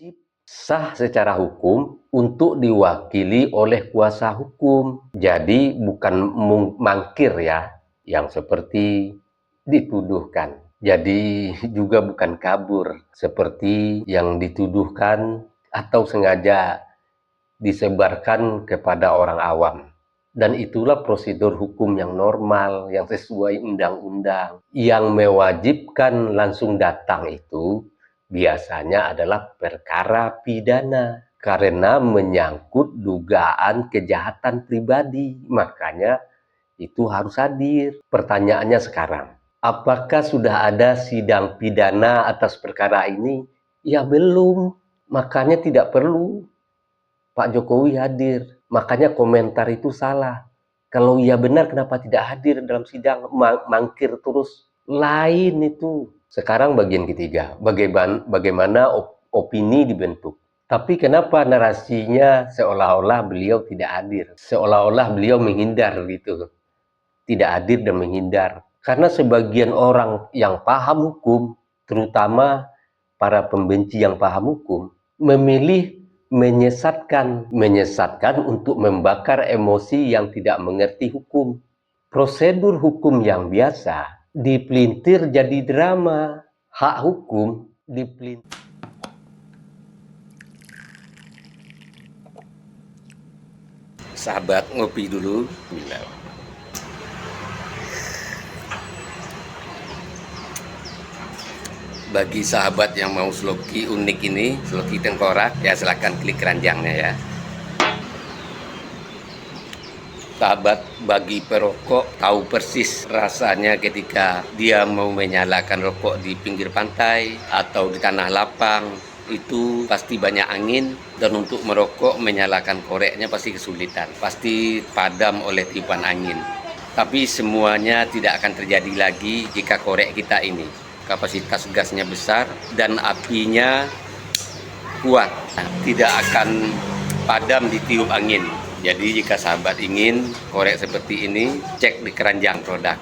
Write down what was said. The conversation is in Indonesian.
wajib sah secara hukum untuk diwakili oleh kuasa hukum. Jadi bukan mangkir ya, yang seperti dituduhkan. Jadi juga bukan kabur seperti yang dituduhkan atau sengaja disebarkan kepada orang awam. Dan itulah prosedur hukum yang normal, yang sesuai undang-undang. Yang mewajibkan langsung datang itu biasanya adalah perkara pidana. Karena menyangkut dugaan kejahatan pribadi. Makanya itu harus hadir. Pertanyaannya sekarang, apakah sudah ada sidang pidana atas perkara ini? Ya belum. Makanya tidak perlu Pak Jokowi hadir. Makanya komentar itu salah. Kalau ia benar, kenapa tidak hadir dalam sidang? Mangkir terus. Lain itu. Sekarang bagian ketiga. Bagaimana opini dibentuk. Tapi kenapa narasinya seolah-olah beliau tidak hadir? Seolah-olah beliau menghindar gitu. Tidak hadir dan menghindar. Karena sebagian orang yang paham hukum, terutama para pembenci yang paham hukum, memilih menyesatkan untuk membakar emosi yang tidak mengerti hukum. Prosedur hukum yang biasa dipelintir jadi drama. Hak hukum dipelintir. Sahabat ngopi dulu. Bagi sahabat yang mau sloki unik ini, sloki tengkorak, ya silahkan klik keranjangnya ya. Sahabat bagi perokok tahu persis rasanya ketika dia mau menyalakan rokok di pinggir pantai atau di tanah lapang. Itu pasti banyak angin, dan untuk merokok menyalakan koreknya pasti kesulitan, pasti padam oleh tiupan angin. Tapi semuanya tidak akan terjadi lagi jika korek kita ini kapasitas gasnya besar dan apinya kuat, tidak akan padam ditiup angin. Jadi jika sahabat ingin korek seperti ini, cek di keranjang produk.